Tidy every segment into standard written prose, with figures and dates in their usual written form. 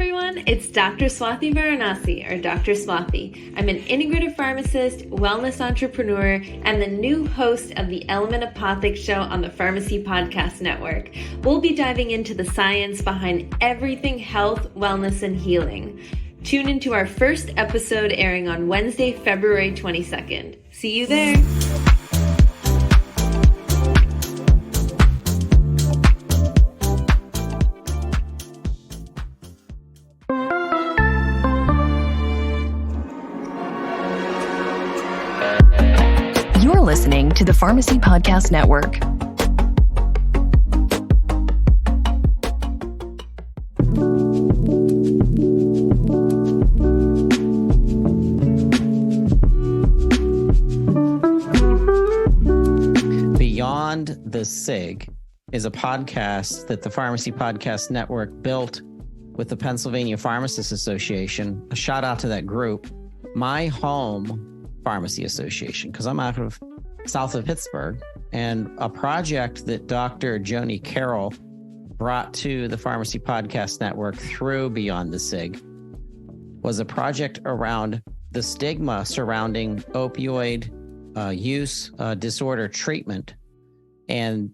everyone, it's Dr. Swathi Varanasi, or Dr. Swathi. I'm an integrative pharmacist, wellness entrepreneur, and the new host of the Element Apothic Show on the Pharmacy Podcast Network. We'll be diving into the science behind everything health, wellness, and healing. Tune into our first episode airing on Wednesday, February 22nd. See you there. You're listening to the Pharmacy Podcast Network. Beyond the SIG is a podcast that the Pharmacy Podcast Network built with the Pennsylvania Pharmacists Association. A shout out to that group. My home Pharmacy Association, because I'm out of south of Pittsburgh, and a project that Dr. Joni Carroll brought to the Pharmacy Podcast Network through Beyond the SIG was a project around the stigma surrounding opioid use disorder treatment. And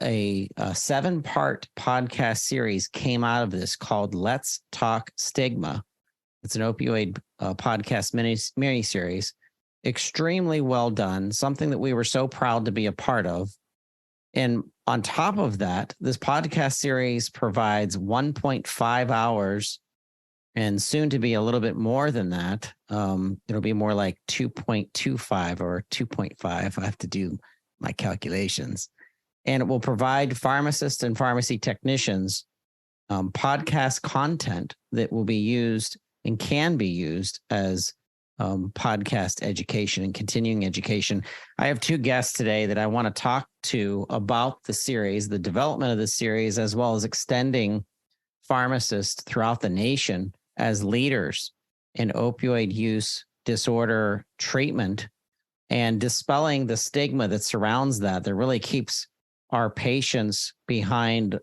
a 7-part podcast series came out of this called Let's Talk Stigma. It's an opioid podcast mini-series. Extremely well done, something that we were so proud to be a part of. And on top of that, this podcast series provides 1.5 hours and soon to be a little bit more than that. It'll be more like 2.25 or 2.5. I have to do my calculations. And it will provide pharmacists and pharmacy technicians podcast content that will be used and can be used as podcast education and continuing education. I have 2 guests today that I want to talk to about the series, the development of the series, as well as extending pharmacists throughout the nation as leaders in opioid use disorder treatment and dispelling the stigma that surrounds that really keeps our patients behind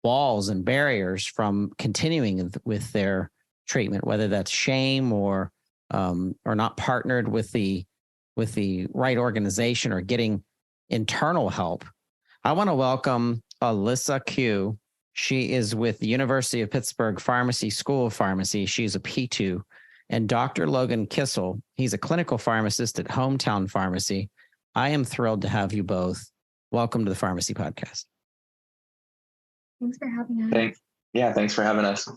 walls and barriers from continuing with their treatment, whether that's shame or not partnered with the right organization or getting internal help. I want to welcome Alyssa Khieu. She is with the University of Pittsburgh Pharmacy School of Pharmacy. She's a P2. And Dr. Logan Kissell. He's a clinical pharmacist at Hometown Pharmacy. I am thrilled to have you both. Welcome to the Pharmacy Podcast. Thanks for having us. Thanks for having us.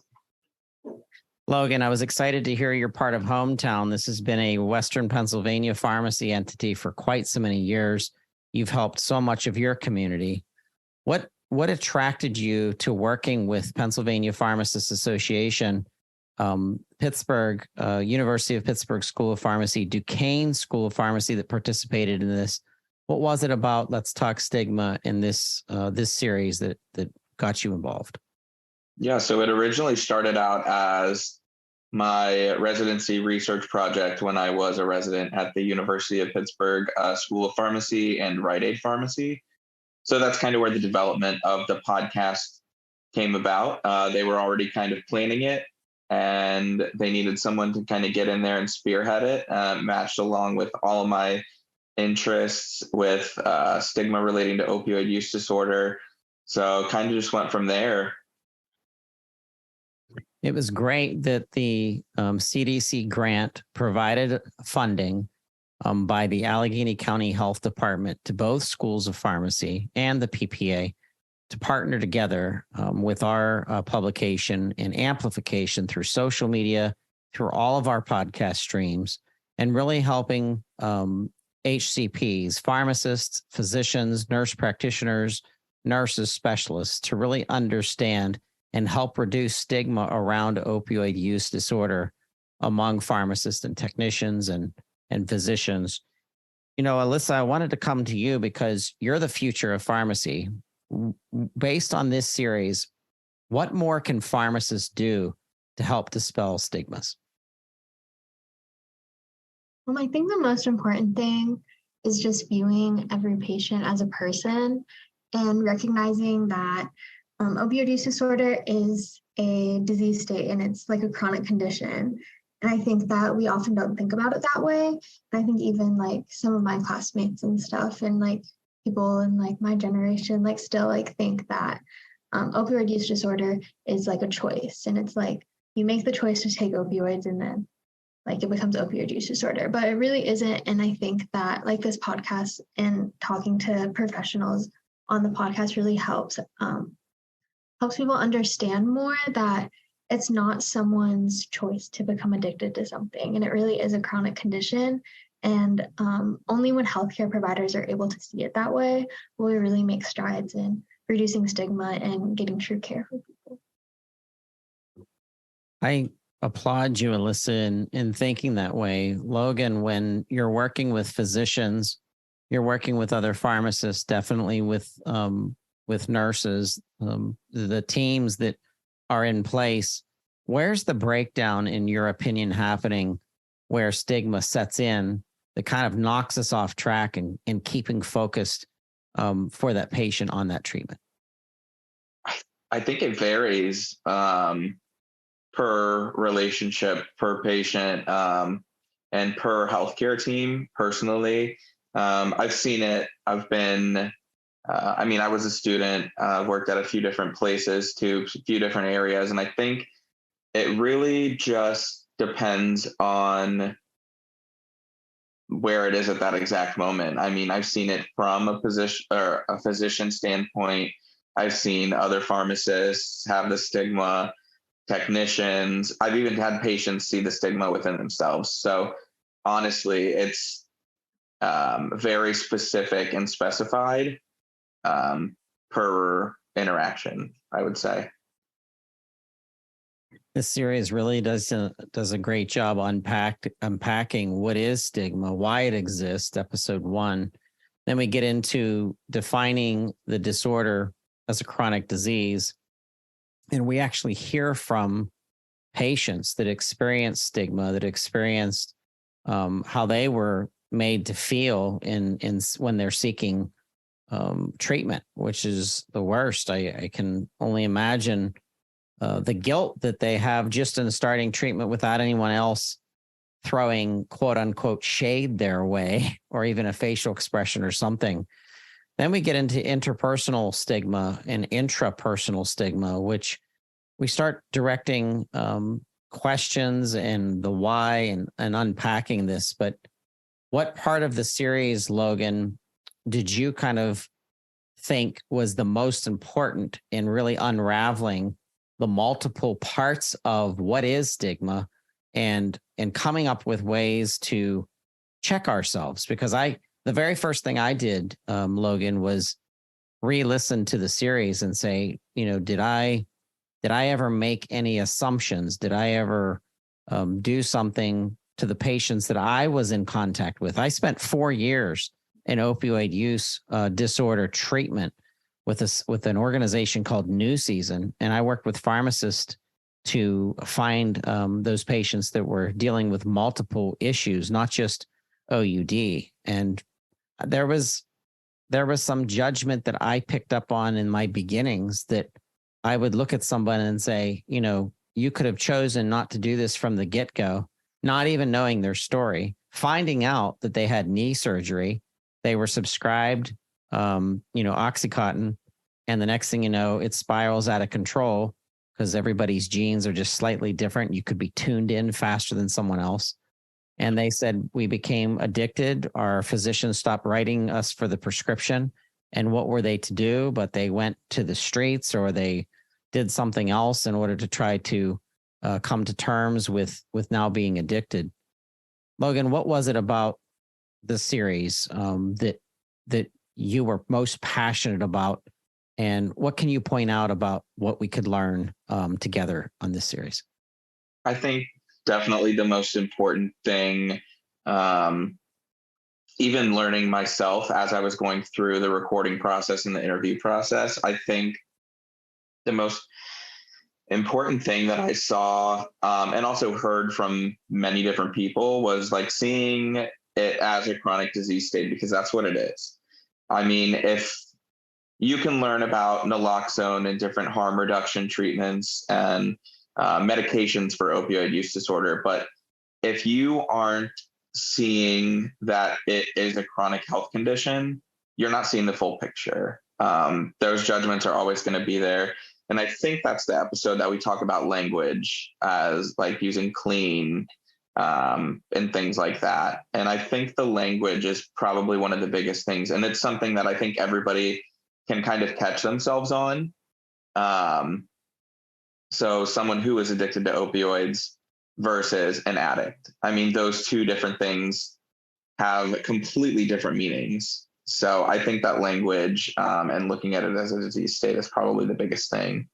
Logan, I was excited to hear you're part of Hometown. This has been a Western Pennsylvania pharmacy entity for quite so many years. You've helped so much of your community. What attracted you to working with Pennsylvania Pharmacists Association, Pittsburgh, University of Pittsburgh School of Pharmacy, Duquesne School of Pharmacy that participated in this? What was it about Let's Talk Stigma in this series that got you involved? Yeah, so it originally started out as my residency research project when I was a resident at the University of Pittsburgh School of Pharmacy and Rite Aid Pharmacy. So that's kind of where the development of the podcast came about. They were already kind of planning it, and they needed someone to kind of get in there and spearhead it, matched along with all of my interests with stigma relating to opioid use disorder. So kind of just went from there. It was great that the CDC grant provided funding by the Allegheny County Health Department to both schools of pharmacy and the PPA to partner together with our publication and amplification through social media, through all of our podcast streams, and really helping HCPs, pharmacists, physicians, nurse practitioners, nurses, specialists to really understand and help reduce stigma around opioid use disorder among pharmacists and technicians and physicians. You know, Alyssa, I wanted to come to you because you're the future of pharmacy. Based on this series, what more can pharmacists do to help dispel stigmas? Well, I think the most important thing is just viewing every patient as a person and recognizing that opioid use disorder is a disease state and it's like a chronic condition. And I think that we often don't think about it that way. And I think even like some of my classmates and stuff and like people in like my generation like still like think that opioid use disorder is like a choice. And it's like you make the choice to take opioids and then like it becomes opioid use disorder, but it really isn't. And I think that like this podcast and talking to professionals on the podcast really helps people understand more that it's not someone's choice to become addicted to something, and it really is a chronic condition. And only when healthcare providers are able to see it that way will we really make strides in reducing stigma and getting true care for people. I applaud you, Alyssa, in thinking that way. Logan, when you're working with physicians, you're working with other pharmacists, definitely with nurses, the teams that are in place. Where's the breakdown, in your opinion, happening where stigma sets in that kind of knocks us off track and keeping focused for that patient on that treatment? I think it varies per relationship, per patient, and per healthcare team. Personally, I've seen it. I've been, I was a student, worked at a few different places to a few different areas. And I think it really just depends on where it is at that exact moment. I mean, I've seen it from a physician standpoint. I've seen other pharmacists have the stigma, technicians. I've even had patients see the stigma within themselves. So honestly, it's very specific and specified per interaction, I would say. This series really does a great job unpacking what is stigma, why it exists, episode 1. Then we get into defining the disorder as a chronic disease. And we actually hear from patients that experience stigma, that experienced how they were made to feel in when they're seeking treatment, which is the worst. I can only imagine the guilt that they have just in starting treatment without anyone else throwing quote unquote shade their way or even a facial expression or something. Then we get into interpersonal stigma and intrapersonal stigma, which we start directing questions and the why and unpacking this. But what part of the series, Logan, did you kind of think was the most important in really unraveling the multiple parts of what is stigma and coming up with ways to check ourselves? Because the very first thing I did, Logan, was re-listen to the series and say, did I ever make any assumptions? Did I ever do something to the patients that I was in contact with? I spent 4 years in opioid use disorder treatment with an organization called New Season, and I worked with pharmacists to find those patients that were dealing with multiple issues, not just OUD. And there was some judgment that I picked up on in my beginnings that I would look at someone and say, you could have chosen not to do this from the get-go, not even knowing their story, finding out that they had knee surgery, they were subscribed, Oxycontin, and the next thing you know, it spirals out of control because everybody's genes are just slightly different. You could be tuned in faster than someone else. And they said, we became addicted. Our physicians stopped writing us for the prescription. And what were they to do? But they went to the streets or they did something else in order to try to come to terms with now being addicted. Logan, what was it about the series that you were most passionate about? And what can you point out about what we could learn together on this series? I think definitely the most important thing, even learning myself as I was going through the recording process and the interview process, I think the most important thing that I saw and also heard from many different people was like seeing it as a chronic disease state, because that's what it is. I mean, if you can learn about naloxone and different harm reduction treatments and medications for opioid use disorder. But if you aren't seeing that it is a chronic health condition, you're not seeing the full picture. Those judgments are always going to be there. And I think that's the episode that we talk about language as like using clean and things like that. And I think the language is probably one of the biggest things. And it's something that I think everybody can kind of catch themselves on. So someone who is addicted to opioids versus an addict. I mean, those two different things have completely different meanings. So I think that language and looking at it as a disease state is probably the biggest thing.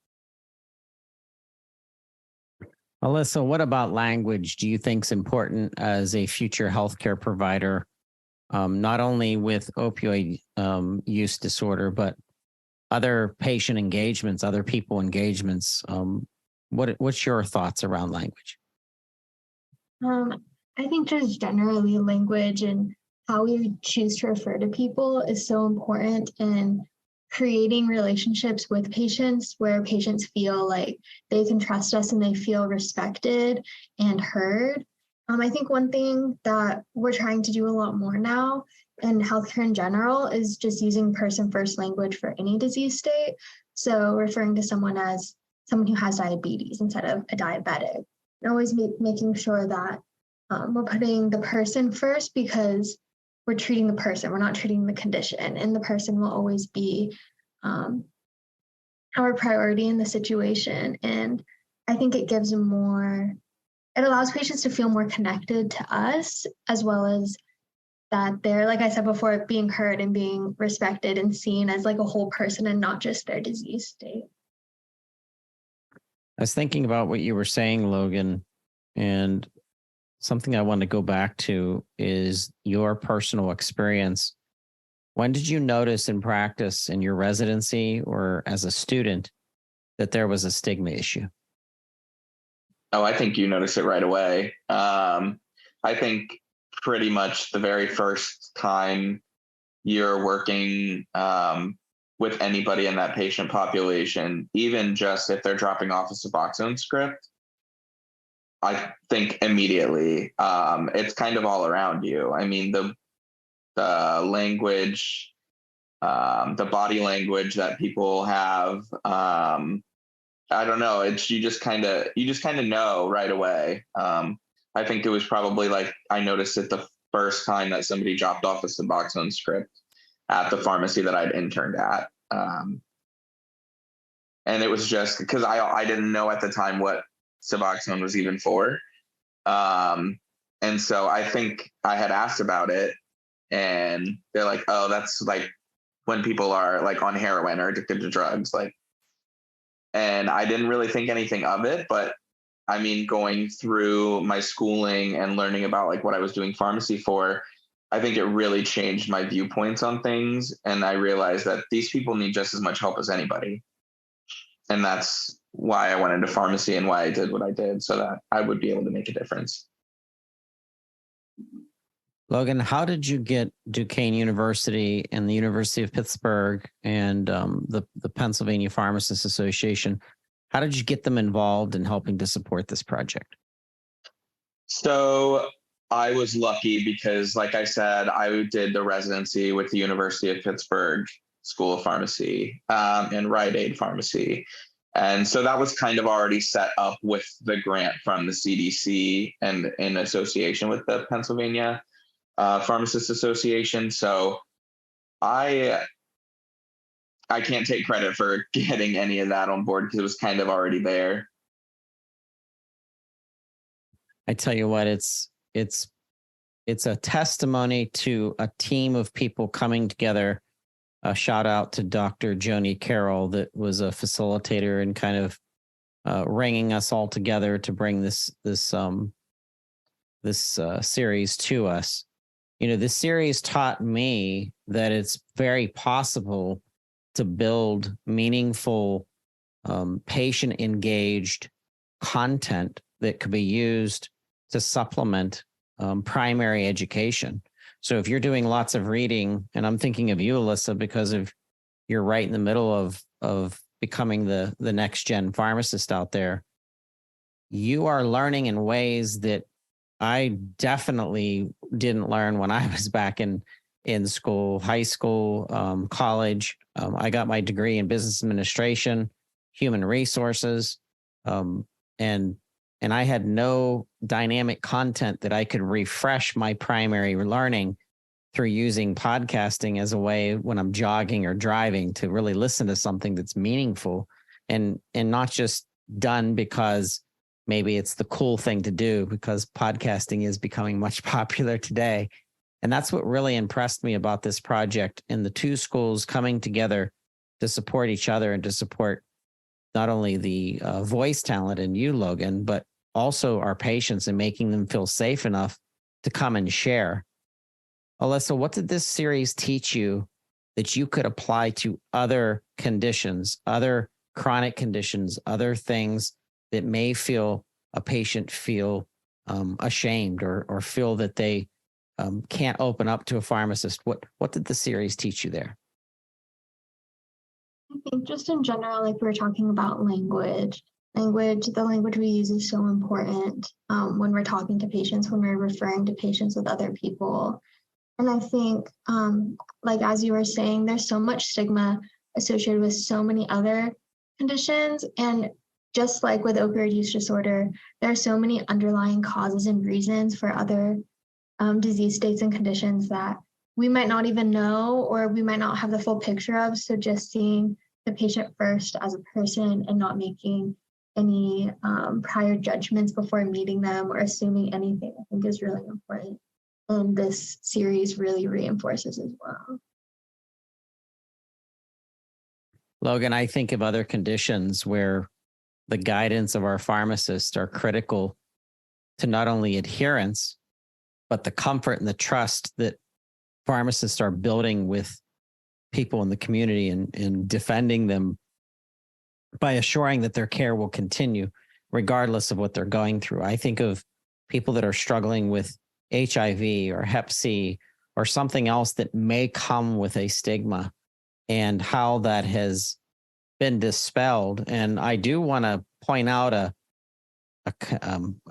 Alyssa, what about language do you think is important as a future healthcare provider, not only with opioid use disorder, but other patient engagements, other people engagements? What's your thoughts around language? I think just generally language and how we choose to refer to people is so important in creating relationships with patients where patients feel like they can trust us and they feel respected and heard. I think one thing that we're trying to do a lot more now in healthcare in general is just using person-first language for any disease state. So referring to someone as someone who has diabetes instead of a diabetic. And always making sure that we're putting the person first because we're treating the person, we're not treating the condition, and the person will always be our priority in the situation. And I think it gives it allows patients to feel more connected to us, as well as that they're, like I said before, being heard and being respected and seen as like a whole person and not just their disease state. I was thinking about what you were saying, Logan, and something I want to go back to is your personal experience. When did you notice in practice in your residency or as a student that there was a stigma issue? Oh, I think you noticed it right away. I think pretty much the very first time you're working with anybody in that patient population, even just if they're dropping off a Suboxone script, I think immediately it's kind of all around you. I mean, the language, the body language that people have, I don't know. It's you just kind of know right away. I think it was probably like I noticed it the first time that somebody dropped off a Suboxone script at the pharmacy that I'd interned at. And it was just because I didn't know at the time what Suboxone was even for. And so I think I had asked about it and they're like, oh, that's like when people are like on heroin or addicted to drugs. Like, and I didn't really think anything of it, but I mean, going through my schooling and learning about like what I was doing pharmacy for, I think it really changed my viewpoints on things. And I realized that these people need just as much help as anybody. And that's why I went into pharmacy and why I did what I did, so that I would be able to make a difference. Logan, how did you get Duquesne University and the University of Pittsburgh and the Pennsylvania Pharmacists Association? How did you get them involved in helping to support this project? So I was lucky because, like I said, I did the residency with the University of Pittsburgh School of Pharmacy and Rite Aid Pharmacy. And so that was kind of already set up with the grant from the CDC and in association with the Pennsylvania Pharmacists Association. So I can't take credit for getting any of that on board because it was kind of already there. I tell you what, it's a testimony to a team of people coming together. A shout out to Dr. Joni Carroll that was a facilitator and kind of ringing us all together to bring this series to us. You know, this series taught me that it's very possible to build meaningful, patient-engaged content that could be used to supplement primary education. So if you're doing lots of reading, and I'm thinking of you, Alyssa, because of you're right in the middle of becoming the next gen pharmacist out there. You are learning in ways that I definitely didn't learn when I was back in school, high school, college. I got my degree in business administration, human resources, and I had no dynamic content that I could refresh my primary learning through using podcasting as a way when I'm jogging or driving to really listen to something that's meaningful and not just done because maybe it's the cool thing to do, because podcasting is becoming much popular today. And that's what really impressed me about this project, and the two schools coming together to support each other and to support not only the voice talent in you, Logan, but also our patients and making them feel safe enough to come and share. Alyssa, what did this series teach you that you could apply to other conditions, other chronic conditions, other things that may feel a patient feel ashamed or feel that they can't open up to a pharmacist? What did the series teach you there? I think just in general, like we were talking about the language we use is so important when we're talking to patients, when we're referring to patients with other people. And I think, like as you were saying, there's so much stigma associated with so many other conditions. And just like with opioid use disorder, there are so many underlying causes and reasons for other disease states and conditions that we might not even know, or we might not have the full picture of. So just seeing the patient first as a person and not making any prior judgments before meeting them or assuming anything, I think is really important. And this series really reinforces as well. Logan, I think of other conditions where the guidance of our pharmacists are critical to not only adherence, but the comfort and the trust that pharmacists are building with people in the community and defending them by assuring that their care will continue regardless of what they're going through. I think of people that are struggling with HIV or Hep C or something else that may come with a stigma, and how that has been dispelled. And I do want to point out a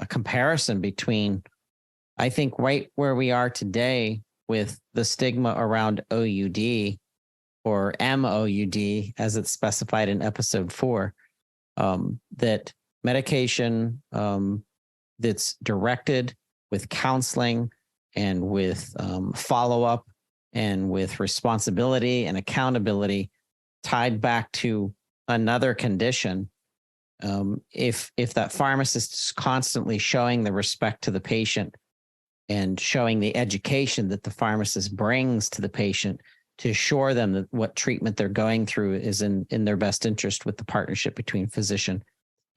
comparison between, I think, right where we are today with the stigma around OUD or MOUD, as it's specified in episode 4, that medication that's directed with counseling and with follow-up and with responsibility and accountability tied back to another condition. If that pharmacist is constantly showing the respect to the patient and showing the education that the pharmacist brings to the patient to assure them that what treatment they're going through is in their best interest with the partnership between physician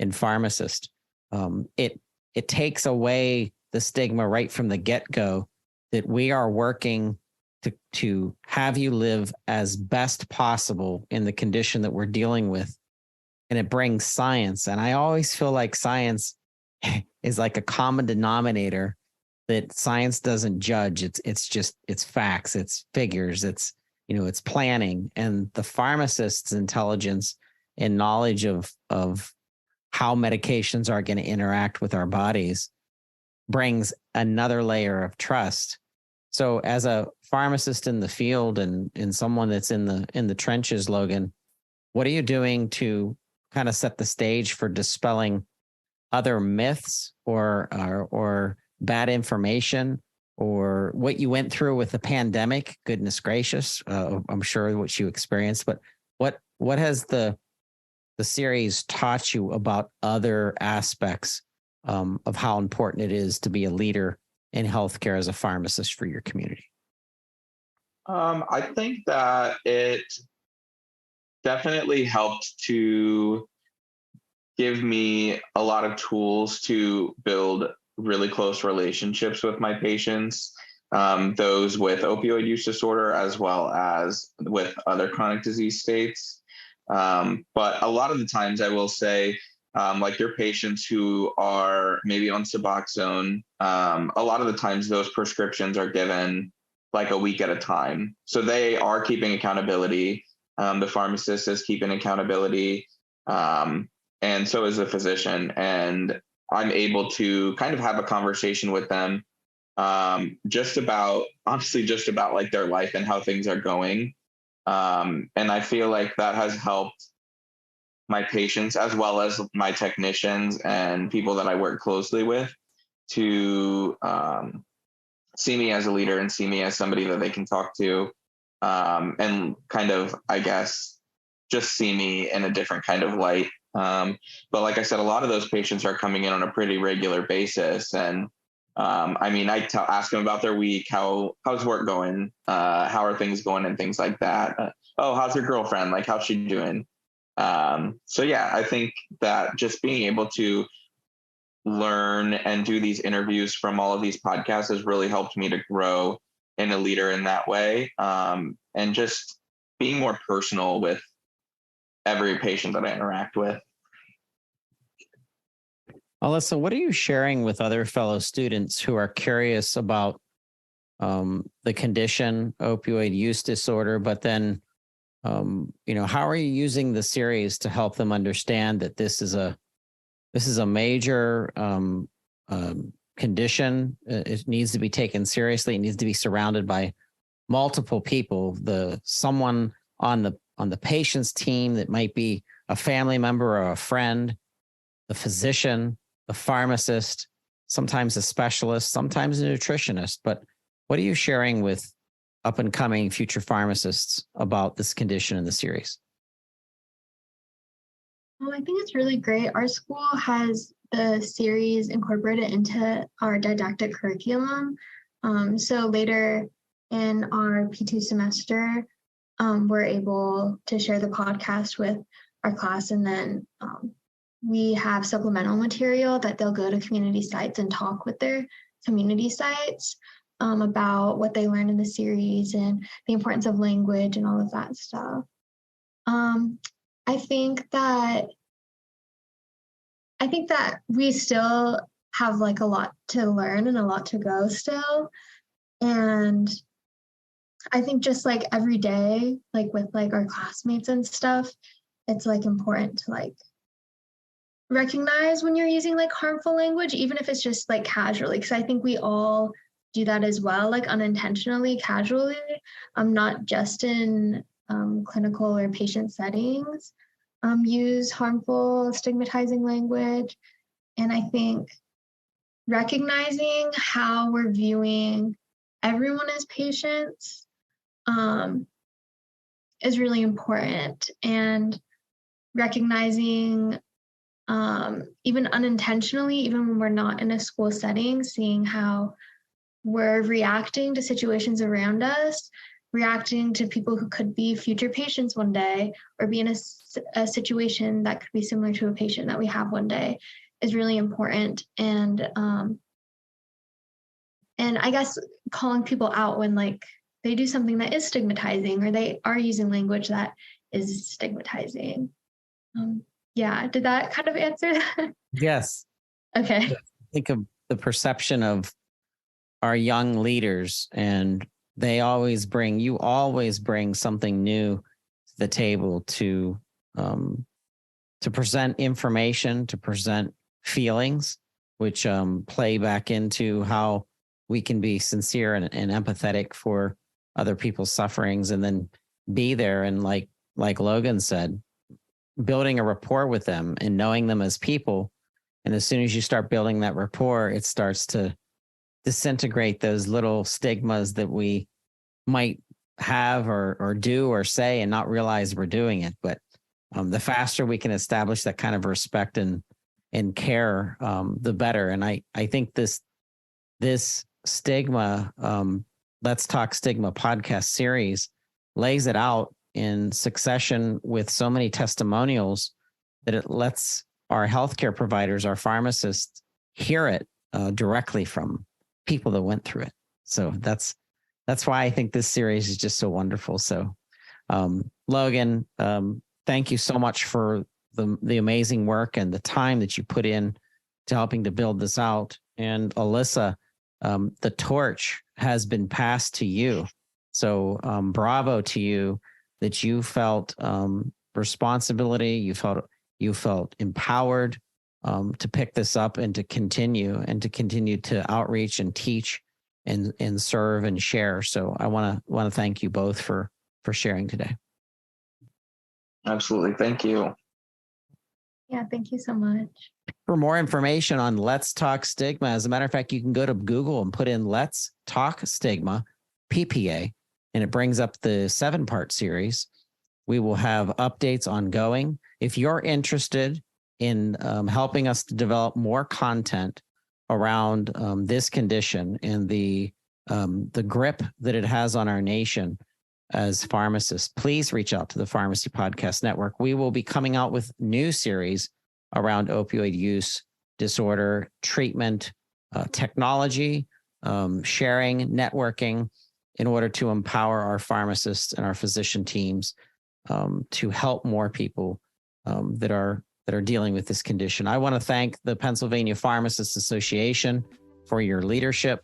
and pharmacist, it takes away the stigma right from the get-go that we are working to have you live as best possible in the condition that we're dealing with. And it brings science. And I always feel like science is like a common denominator, that science doesn't judge. It's facts, it's figures, it's planning. And the pharmacist's intelligence and knowledge of how medications are going to interact with our bodies brings another layer of trust. So as a pharmacist in the field and someone that's in the trenches, Logan, what are you doing to kind of set the stage for dispelling other myths or bad information, or what you went through with the pandemic? Goodness gracious, I'm sure what you experienced, but what has the series taught you about other aspects of how important it is to be a leader in healthcare as a pharmacist for your community? I think that it definitely helped to give me a lot of tools to build really close relationships with my patients, those with opioid use disorder as well as with other chronic disease states. But a lot of the times I will say, like your patients who are maybe on Suboxone, a lot of the times those prescriptions are given like a week at a time. So they are keeping accountability. The pharmacist is keeping accountability, and so is the physician. And I'm able to kind of have a conversation with them, just about like their life and how things are going. And I feel like that has helped my patients as well as my technicians and people that I work closely with to see me as a leader and see me as somebody that they can talk to, and kind of, I guess, just see me in a different kind of light. But like I said, a lot of those patients are coming in on a pretty regular basis. And I mean, ask them about their week. How's work going? How are things going and things like that? Oh, how's your girlfriend? Like, how's she doing? So yeah, I think that just being able to learn and do these interviews from all of these podcasts has really helped me to grow in a leader in that way. And just being more personal with every patient that I interact with. Alyssa, what are you sharing with other fellow students who are curious about the condition, opioid use disorder, but then, how are you using the series to help them understand that this is a major condition? It needs to be taken seriously. It needs to be surrounded by multiple people. Someone on the patient's team that might be a family member or a friend, the physician, the pharmacist, sometimes a specialist, sometimes a nutritionist. But what are you sharing with up and coming future pharmacists about this condition in the series? Well, I think it's really great. Our school has the series incorporated into our didactic curriculum. So later in our P2 semester, we're able to share the podcast with our class, and then we have supplemental material that they'll go to community sites and talk with their community sites about what they learned in the series and the importance of language and all of that stuff. I think that we still have like a lot to learn and a lot to go still. And I think just like every day, like with like our classmates and stuff, it's like important to like recognize when you're using like harmful language, even if it's just like casually, because I think we all do that as well, like unintentionally, casually, not just in clinical or patient settings, use harmful, stigmatizing language. And I think recognizing how we're viewing everyone as patients is really important. And recognizing even unintentionally, even when we're not in a school setting, seeing how we're reacting to situations around us, reacting to people who could be future patients one day, or be in a situation that could be similar to a patient that we have one day, is really important. And I guess calling people out when like they do something that is stigmatizing, or they are using language that is stigmatizing. Yeah, did that kind of answer that? Yes. Okay. Think of the perception of our young leaders, and you always bring something new to the table to present information, to present feelings, which play back into how we can be sincere and empathetic for other people's sufferings, and then be there and like Logan said, building a rapport with them and knowing them as people. And as soon as you start building that rapport, it starts to disintegrate those little stigmas that we might have or do or say and not realize we're doing it. But the faster we can establish that kind of respect and care, the better. And I think this Stigma, Let's Talk Stigma podcast series lays it out in succession with so many testimonials that it lets our healthcare providers, our pharmacists, hear it directly from people that went through it. So that's why I think this series is just so wonderful. So, Logan, thank you so much for the amazing work and the time that you put in to helping to build this out. And Alyssa, the torch has been passed to you. So bravo to you that you felt responsibility, you felt empowered to pick this up and to continue to outreach and teach and serve and share. So I want to thank you both for sharing today. Absolutely. Thank you. Yeah, thank you so much. For more information on Let's Talk Stigma, as a matter of fact, you can go to Google and put in Let's Talk Stigma, PPA, and it brings up the 7-part series. We will have updates ongoing. If you're interested in helping us to develop more content around this condition and the grip that it has on our nation as pharmacists, please reach out to the Pharmacy Podcast Network. We will be coming out with new series around opioid use disorder, treatment, technology, sharing, networking, in order to empower our pharmacists and our physician teams to help more people that are dealing with this condition. I want to thank the Pennsylvania Pharmacists Association for your leadership.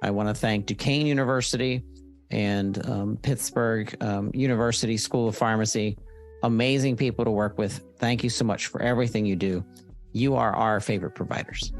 I want to thank Duquesne University and Pittsburgh University School of Pharmacy. Amazing people to work with. Thank you so much for everything you do. You are our favorite providers.